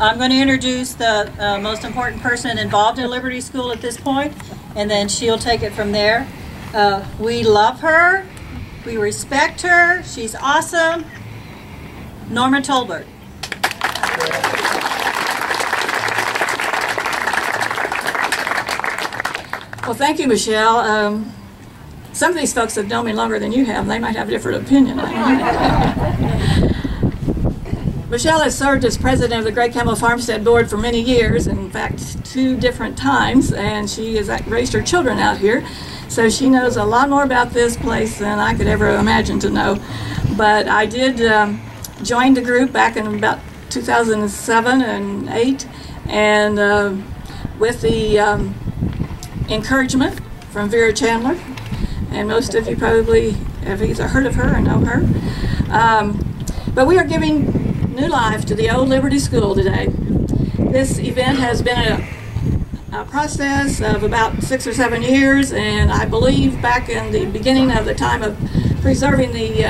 I'm going to introduce the most important person involved in Liberty School at this point, and then she'll take it from there. We love her. We respect her. She's awesome. Norma Tolbert. Well, thank you, Michelle. Some of these folks have known me longer than you have. They might have a different opinion. Michelle has served as president of the Great Campbell Farmstead Board for many years, in fact, 2 different times, and she has raised her children out here. So she knows a lot more about this place than I could ever imagine to know. But I did join the group back in about 2007 and 8, and with the encouragement from Vera Chandler, and most of you probably have either heard of her or know her. But we are giving new life to the old Liberty School today. This event has been a process of about 6 or 7 years, and I believe back in the beginning of the time of preserving the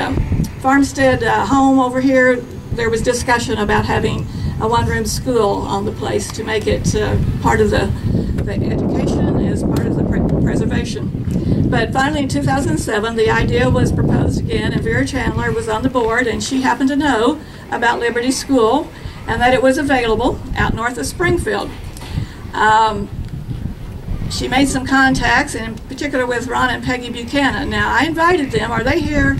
farmstead home over here, there was discussion about having a one-room school on the place to make it part of the education as part of the preservation. But finally in 2007 the idea was proposed again, and Vera Chandler was on the board, and she happened to know about Liberty School and that it was available out north of Springfield. She made some contacts, and in particular with Ron and Peggy Buchanan. Now I invited them. Are they here?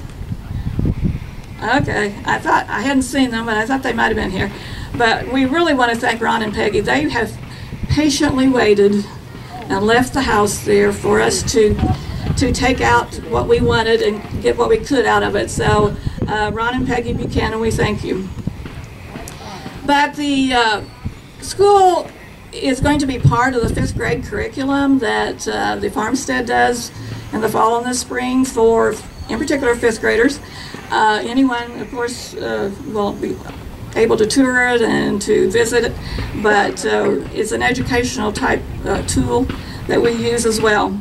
Okay, I thought I hadn't seen them, but I thought they might have been here. But we really want to thank Ron and Peggy. They have patiently waited and left the house there for us to take out what we wanted and get what we could out of it. So Ron and Peggy Buchanan, we thank you. But the school is going to be part of the 5th grade curriculum that the Farmstead does in the fall and the spring for, in particular, 5th graders. Anyone, of course, will be able to tour it and to visit it, but it's an educational type tool that we use as well.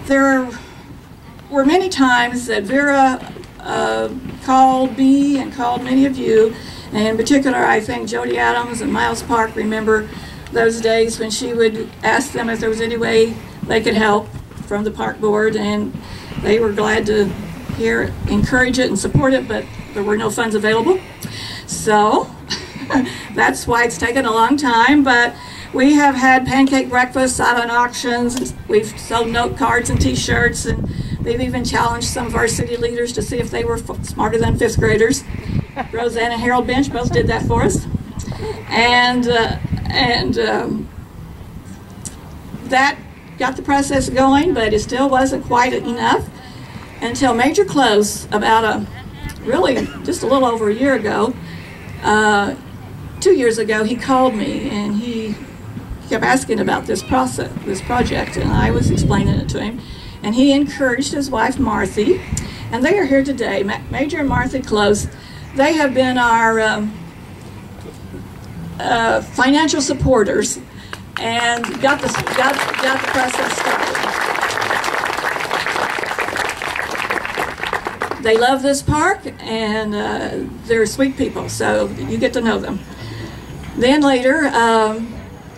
There were many times that Vera called me and called many of you, and in particular I think Jody Adams and Miles Park remember those days when she would ask them if there was any way they could help from the park board, and they were glad to encourage it and support it, but there were no funds available. So that's why it's taken a long time, but we have had pancake breakfasts, silent auctions, we've sold note cards and t-shirts, and they've even challenged some of our city leaders to see if they were smarter than 5th graders. Roseanne and Harold Bench both did that for us. And that got the process going, but it still wasn't quite enough until Major Close, about really just a little over a year ago, 2 years ago, he called me and he kept asking about this project, and I was explaining it to him, and he encouraged his wife Marthy, and they are here today. Major and Marthy Close, they have been our financial supporters and got the process started. They love this park, and they're sweet people, so you get to know them. Then later,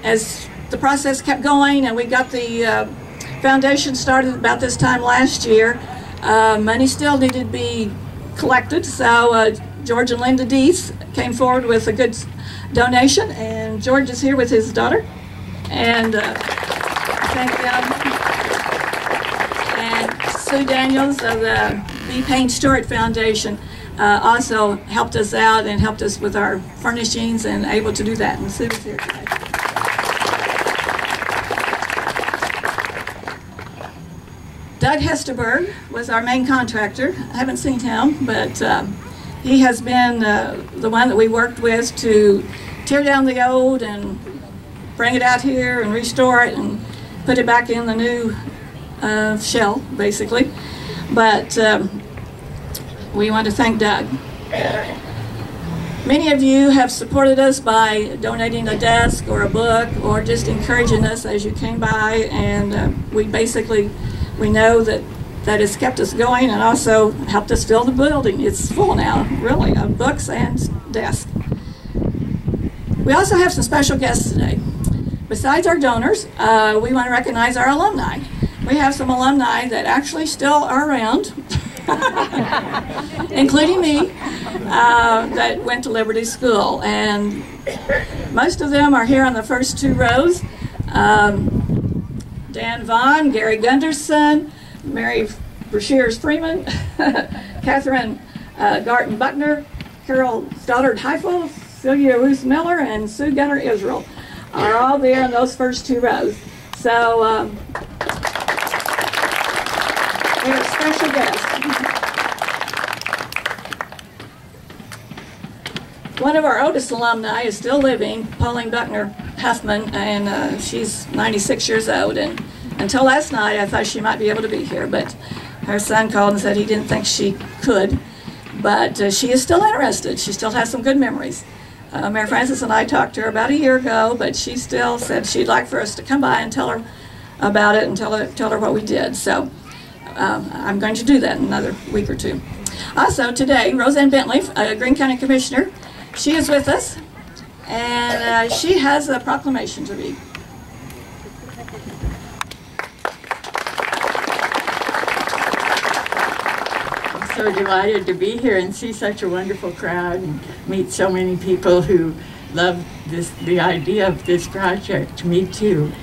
as the process kept going and we got the foundation started about this time last year, money still needed to be collected, so George and Linda Deese came forward with a good donation, and George is here with his daughter, and thank them. And Sue Daniels of the B. Payne Stewart Foundation also helped us out and helped us with our furnishings and able to do that, and Sue is here today. Doug Hesterberg was our main contractor. I haven't seen him, but he has been the one that we worked with to tear down the old and bring it out here and restore it and put it back in the new shell, basically. But we want to thank Doug. Many of you have supported us by donating a desk or a book or just encouraging us as you came by, and we know that that has kept us going and also helped us fill the building. It's full now, really, of books and desks. We also have some special guests today. Besides our donors, we want to recognize our alumni. We have some alumni that actually still are around, including me, that went to Liberty School. And most of them are here on the first two rows. Dan Vaughn, Gary Gunderson, Mary Brashears Freeman, Catherine Garton Buckner, Carol Stoddard Heifel, Sylvia Roos Miller, and Sue Gunner Israel are all there in those first two rows. So they're special guests. One of our oldest alumni is still living, Pauline Buckner Huffman, and she's 96 years old. And until last night, I thought she might be able to be here, but her son called and said he didn't think she could. But she is still interested. She still has some good memories. Mayor Francis and I talked to her about a year ago, but she still said she'd like for us to come by and tell her about it and tell her what we did. So I'm going to do that in another week or two. Also today, Roseanne Bentley, Greene County Commissioner, she is with us, and she has a proclamation to read. So delighted to be here and see such a wonderful crowd and meet so many people who love the idea of this project. Me too.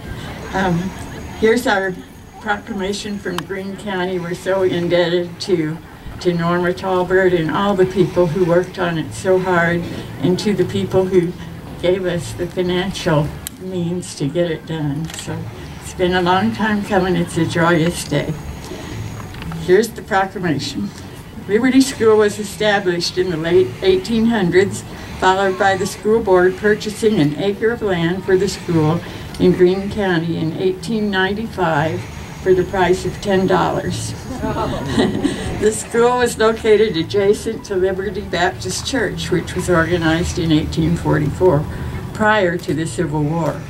Here's our proclamation from Greene County. We're so indebted to Norma Talbert and all the people who worked on it so hard, and to the people who gave us the financial means to get it done. So it's been a long time coming. It's a joyous day. Here's the proclamation. Liberty School was established in the late 1800s, followed by the school board purchasing an acre of land for the school in Greene County in 1895 for the price of $10. The school was located adjacent to Liberty Baptist Church, which was organized in 1844, prior to the Civil War.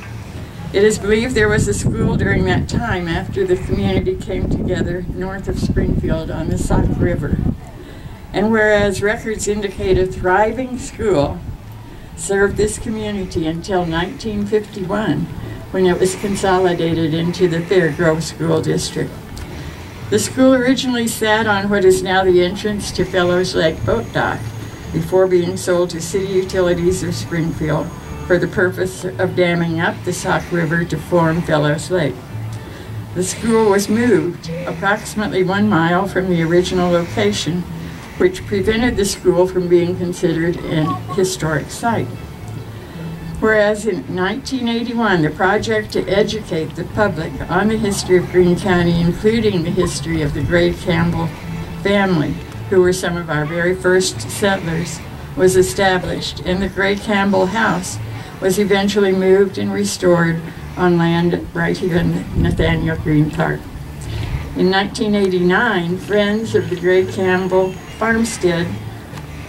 It is believed there was a school during that time after the community came together north of Springfield on the Sauk River. And whereas records indicate a thriving school served this community until 1951, when it was consolidated into the Fairgrove School District. The school originally sat on what is now the entrance to Fellows Lake Boat Dock, before being sold to City Utilities of Springfield for the purpose of damming up the Sauk River to form Fellows Lake. The school was moved approximately 1 mile from the original location, which prevented the school from being considered an historic site. Whereas in 1981, the project to educate the public on the history of Greene County, including the history of the Gray Campbell family, who were some of our very first settlers, was established, and the Gray Campbell House was eventually moved and restored on land right here in Nathaniel Greene Park. In 1989, Friends of the Gray Campbell Farmstead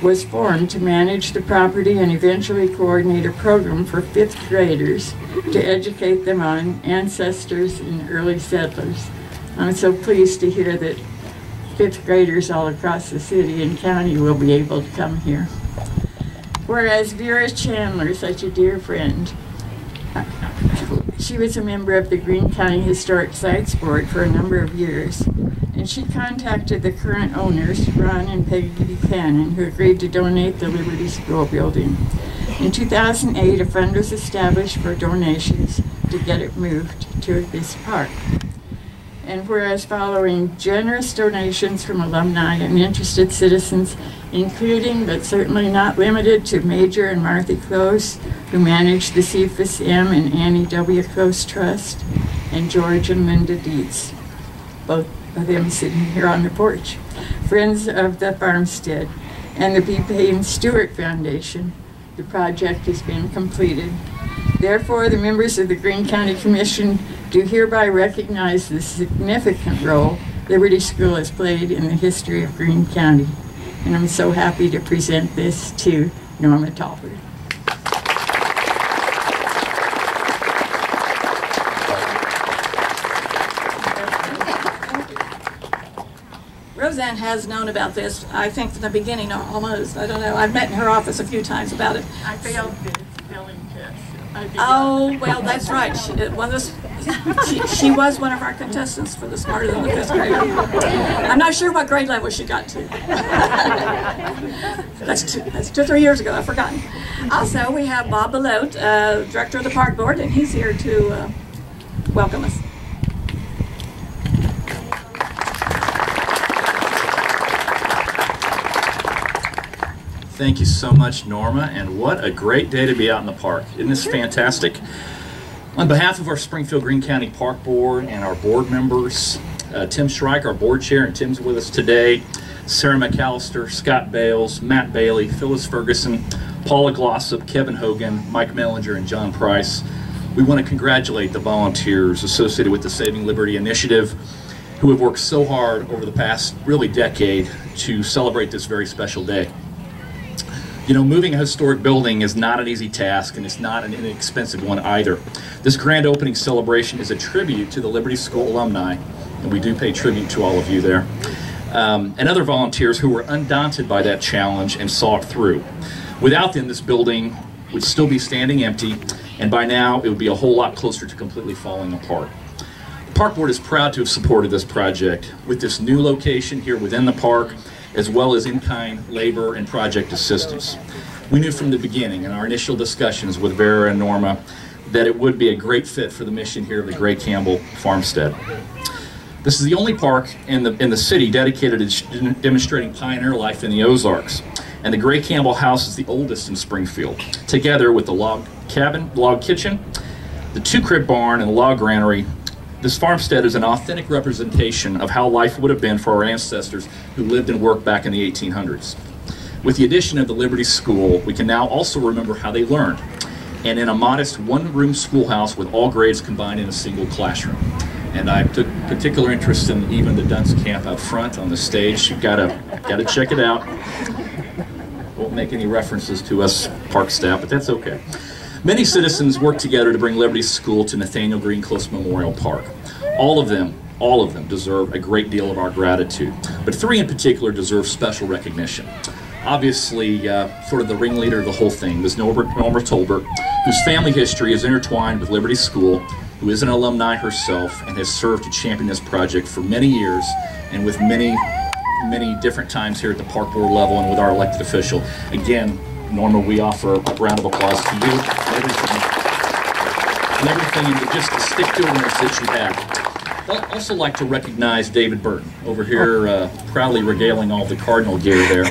was formed to manage the property and eventually coordinate a program for 5th graders to educate them on ancestors and early settlers. I'm so pleased to hear that 5th graders all across the city and county will be able to come here. Whereas Vera Chandler, such a dear friend, she was a member of the Greene County Historic Sites Board for a number of years, and she contacted the current owners, Ron and Peggy Buchanan, who agreed to donate the Liberty School building. In 2008, a fund was established for donations to get it moved to this park. And whereas following generous donations from alumni and interested citizens, including but certainly not limited to Major and Martha Close, who managed the Cephas M. and Annie W. Close Trust, and George and Linda Dietz, both of them sitting here on the porch, Friends of the Farmstead, and the B. Payne Stewart Foundation, the project has been completed. Therefore, the members of the Greene County Commission do hereby recognize the significant role Liberty School has played in the history of Greene County. And I'm so happy to present this to Norma Talbert. Roseanne has known about this, I think, from the beginning almost. I don't know. I've met in her office a few times about it. I failed the spelling test. Oh, well, that's right. She was one of our contestants for the Smarter Than the Fifth Grader. I'm not sure what grade level she got to. That's 2 or 3 years ago. I've forgotten. Also, we have Bob Belote, Director of the Park Board, and he's here to welcome us. Thank you so much, Norma, and what a great day to be out in the park. Isn't this fantastic? On behalf of our Springfield-Greene County Park Board and our board members, Tim Shrike, our board chair, and Tim's with us today, Sarah McAllister, Scott Bales, Matt Bailey, Phyllis Ferguson, Paula Glossop, Kevin Hogan, Mike Mellinger, and John Price. We want to congratulate the volunteers associated with the Saving Liberty Initiative who have worked so hard over the past, really, decade to celebrate this very special day. You know, moving a historic building is not an easy task, and it's not an inexpensive one either. This grand opening celebration is a tribute to the Liberty School alumni, and we do pay tribute to all of you there, and other volunteers who were undaunted by that challenge and saw it through. Without them, this building would still be standing empty, and by now it would be a whole lot closer to completely falling apart. The Park Board is proud to have supported this project with this new location here within the park, as well as in-kind labor and project assistance. We knew from the beginning in our initial discussions with Vera and Norma that it would be a great fit for the mission here of the Gray Campbell Farmstead. This is the only park in the city dedicated to demonstrating pioneer life in the Ozarks, and the Gray Campbell House is the oldest in Springfield, together with the log cabin, log kitchen, the two-crib barn, and the log granary. This farmstead is an authentic representation of how life would have been for our ancestors who lived and worked back in the 1800s. With the addition of the Liberty School, we can now also remember how they learned, and in a modest one-room schoolhouse with all grades combined in a single classroom. And I took particular interest in even the dunce camp out front on the stage. You've gotta check it out. Won't make any references to us park staff, but that's okay. Many citizens work together to bring Liberty School to Nathaniel Greene Close Memorial Park. All of them deserve a great deal of our gratitude, but 3 in particular deserve special recognition. Obviously, sort of the ringleader of the whole thing was Norma Tolbert, whose family history is intertwined with Liberty School, who is an alumni herself and has served to champion this project for many years and with many different times here at the Park Board level and with our elected official. Again, Norma, we offer a round of applause to you and everything, and just the stick-to-itiveness that you have. I'd also like to recognize David Burton over here, proudly regaling all the Cardinal gear there,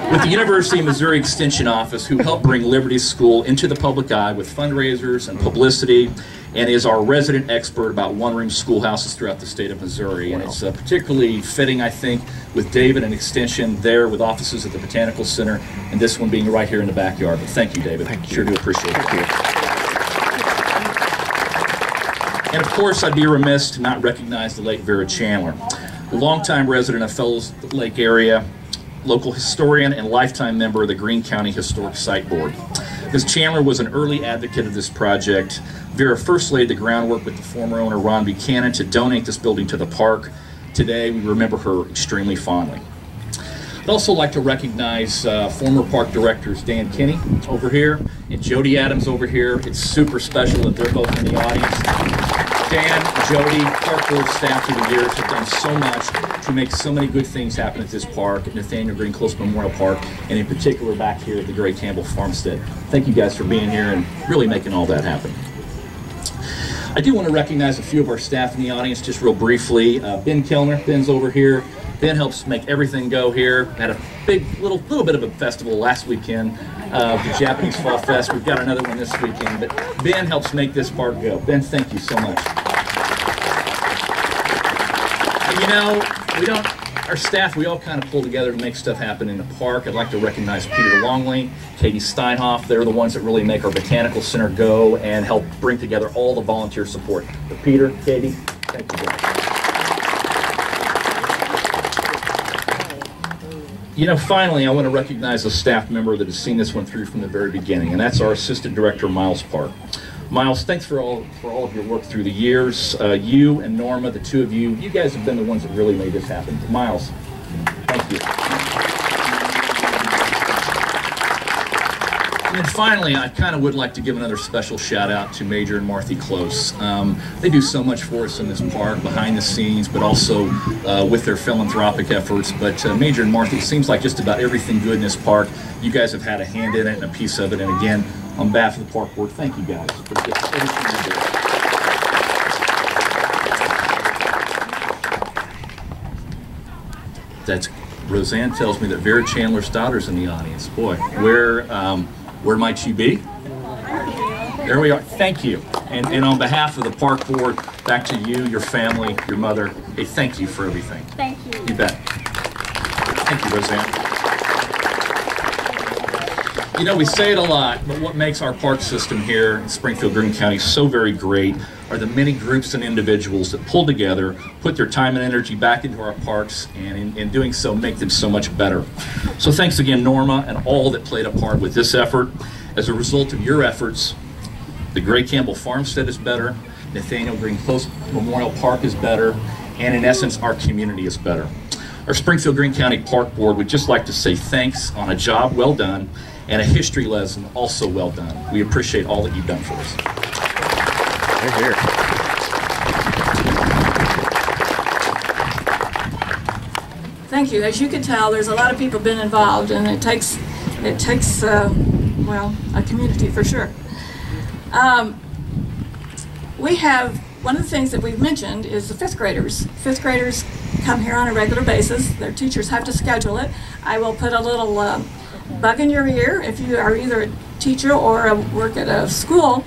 with the University of Missouri Extension Office, who helped bring Liberty School into the public eye with fundraisers and publicity, and is our resident expert about one-room schoolhouses throughout the state of Missouri. And it's particularly fitting, I think, with David and Extension there with offices at the Botanical Center, and this one being right here in the backyard. But thank you, David. Thank you. Sure do appreciate it. And of course, I'd be remiss to not recognize the late Vera Chandler, a longtime resident of Fellows Lake area, local historian, and lifetime member of the Greene County Historic Site Board. Ms. Chandler was an early advocate of this project. Vera first laid the groundwork with the former owner Ron Buchanan to donate this building to the park. Today, we remember her extremely fondly. I'd also like to recognize former park directors Dan Kinney over here and Jody Adams over here. It's super special that they're both in the audience. Dan, Jody, Park Board staff through the years have done so much to make so many good things happen at this park, at Nathaniel Greene Close Memorial Park, and in particular back here at the Gray Campbell Farmstead. Thank you guys for being here and really making all that happen. I do want to recognize a few of our staff in the audience just real briefly. Ben Kellner, Ben's over here. Ben helps make everything go here. Had a big little bit of a festival last weekend, the Japanese Fall Fest. We've got another one this weekend, but Ben helps make this park go. Ben, thank you so much. And you know, our staff, we all kind of pull together to make stuff happen in the park. I'd like to recognize Peter Longley, Katie Steinhoff. They're the ones that really make our Botanical Center go and help bring together all the volunteer support. But Peter, Katie, thank you guys. You know, finally, I want to recognize a staff member that has seen this one through from the very beginning, and that's our Assistant Director, Miles Park. Miles, thanks for all of your work through the years. You and Norma, the two of you, you guys have been the ones that really made this happen. Miles, Thank you. And finally, I kind of would like to give another special shout out to Major and Marthy Close. They do so much for us in this park, behind the scenes, but also with their philanthropic efforts. But Major and Marthy, it seems like just about everything good in this park, you guys have had a hand in it and a piece of it. And again, on behalf of the park board, thank you guys for just everything you do. That's Roseanne tells me that Vera Chandler's daughter's in the audience. Boy, where might she be? There we are. Thank you. And on behalf of the park board, back to you, your family, your mother. Hey, thank you for everything. Thank you. You bet. Thank you, Roseanne. You know, we say it a lot, but what makes our park system here in Springfield, Greene County so very great are the many groups and individuals that pull together, put their time and energy back into our parks, and in doing so, make them so much better. So thanks again, Norma, and all that played a part with this effort. As a result of your efforts, the Gray Campbell Farmstead is better, Nathaniel Green Close Memorial Park is better, and in essence, our community is better. Our Springfield Greene County Park Board would just like to say thanks on a job well done and a history lesson also well done. We appreciate all that you've done for us. They're here. Thank you. As you can tell, there's a lot of people been involved, and it takes well, a community for sure. We have, one of the things that we've mentioned is the fifth graders. Fifth graders come here on a regular basis. Their teachers have to schedule it. I will put a little bug in your ear if you are either a teacher or work at a school.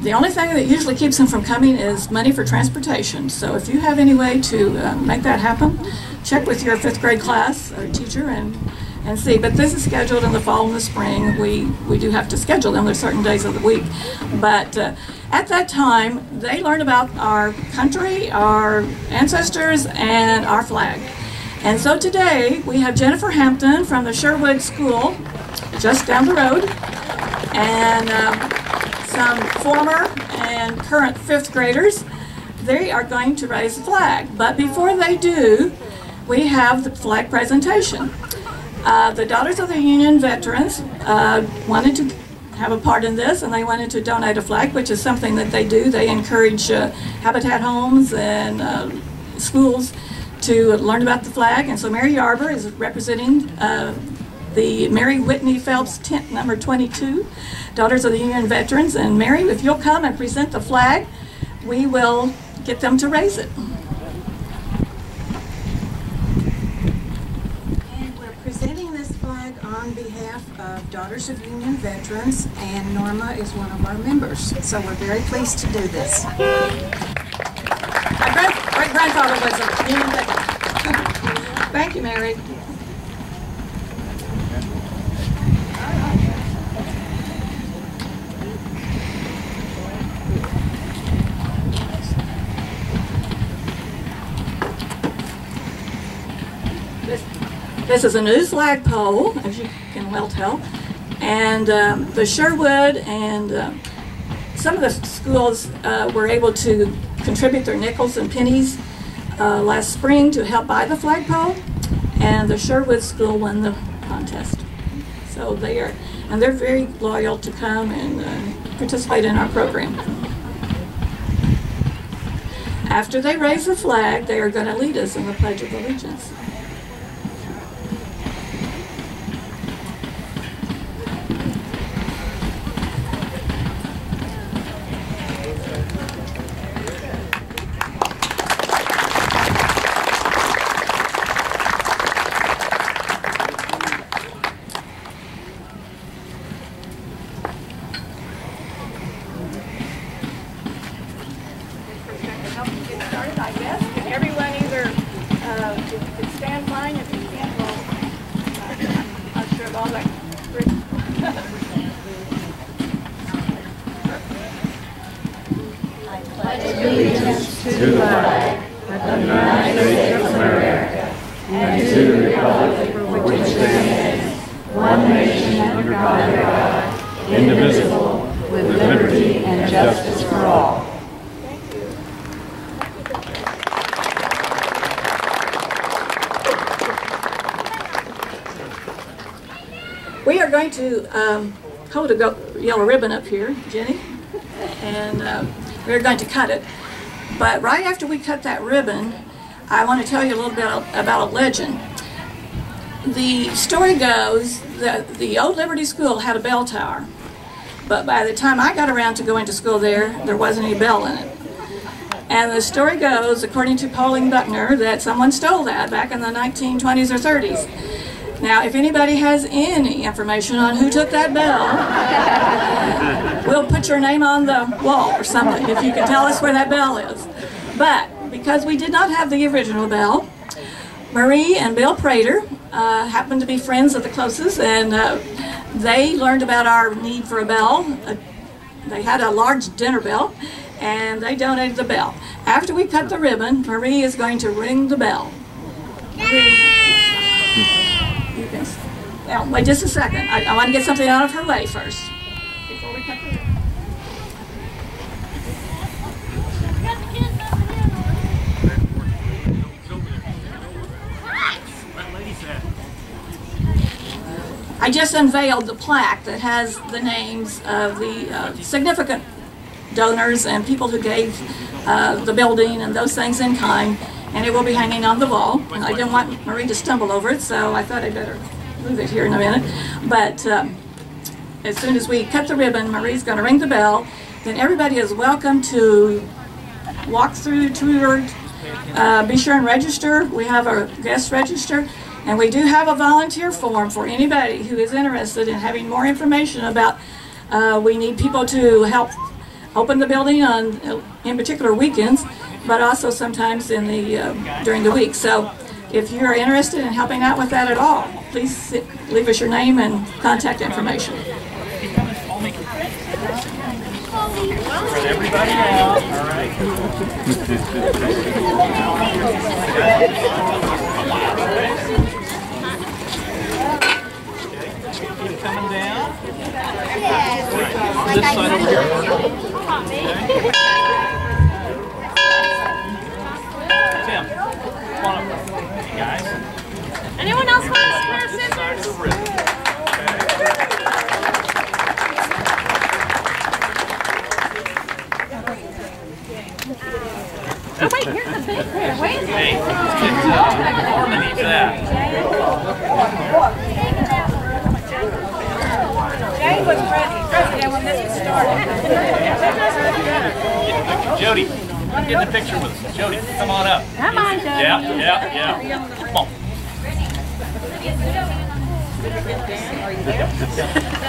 The only thing that usually keeps them from coming is money for transportation. So if you have any way to make that happen, check with your fifth grade class or teacher and see. But this is scheduled in the fall and the spring. We do have to schedule them. There's certain days of the week. But at that time, they learn about our country, our ancestors, and our flag. And so today, we have Jennifer Hampton from the Sherwood School, just down the road, and some former and current fifth graders. They are going to raise the flag. But before they do, we have the flag presentation. The Daughters of the Union veterans wanted to have a part in this, and they wanted to donate a flag, which is something that they do. They encourage Habitat homes and schools to learn about the flag. And so Mary Yarber is representing the Mary Whitney Phelps tent number 22, Daughters of the Union Veterans. And Mary, if you'll come and present the flag, we will get them to raise it. And we're presenting this flag on behalf of Daughters of Union Veterans, and Norma is one of our members. So we're very pleased to do this. My great-grandfather was a Union veteran. Thank you, Mary. This is a new flagpole, as you can well tell, and the Sherwood and some of the schools were able to contribute their nickels and pennies last spring to help buy the flagpole, and the Sherwood School won the contest. So they're very loyal to come and participate in our program. After they raise the flag, they are going to lead us in the Pledge of Allegiance. Allegiance to the flag of the United States of America and to the republic for which it stands, one nation under God, indivisible, with liberty and justice for all. going to hold a yellow ribbon up here, Jenny, and we're going to cut it. But right after we cut that ribbon, I want to tell you a little bit about a legend. The story goes that the old Liberty School had a bell tower, but by the time I got around to going to school there wasn't any bell in it. And the story goes, according to Pauline Buckner, that someone stole that back in the 1920s or 30s. Now, if anybody has any information on who took that bell, we'll put your name on the wall or something if you can tell us where that bell is. But because we did not have the original bell, Marie and Bill Prater happened to be friends of the closest, and they learned about our need for a bell. They had a large dinner bell, and they donated the bell. After we cut the ribbon, Marie is going to ring the bell. Now, wait just a second. I want to get something out of her way first, before we cut the ribbon. I just unveiled the plaque that has the names of the significant donors and people who gave the building and those things in kind, and it will be hanging on the wall. I didn't want Marie to stumble over it, so I thought I'd better move it here in a minute. But as soon as we cut the ribbon, Marie's going to ring the bell. Then everybody is welcome to walk through tour. Be sure and register. We have a guest register. And we do have a volunteer form for anybody who is interested in having more information about, we need people to help open the building on, in particular, weekends, but also sometimes in the, during the week. So if you're interested in helping out with that at all, please leave us your name and contact information. Spread everybody out, all right. Keep coming down. This side over here. Okay. Tim, come on up. Hey guys. Anyone else want a pair of scissors? Oh wait, here's the big pair. Wait. Hey, Norma needs that. Jay was president when this was started. Jody, get in the picture with us. Jody, come on up. Come on, Jody. Yeah. Come on. Go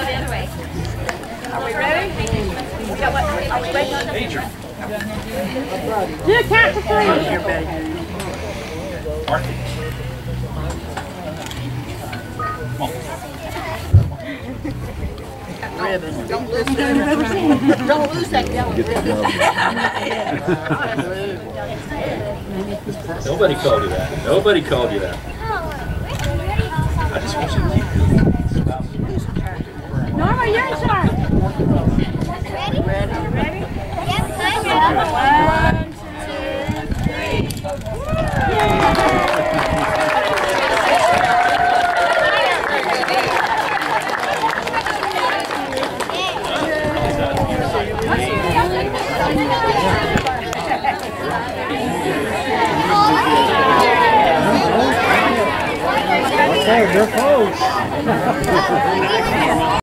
the other way. Are we ready? Are we ready? Adrian. Do a count to 3. Marky. Come on. Ribbon. Don't lose that yellow ribbon. Nobody called you that. Nobody called you that. I just want you to keep your spouse. Norma, you're in charge.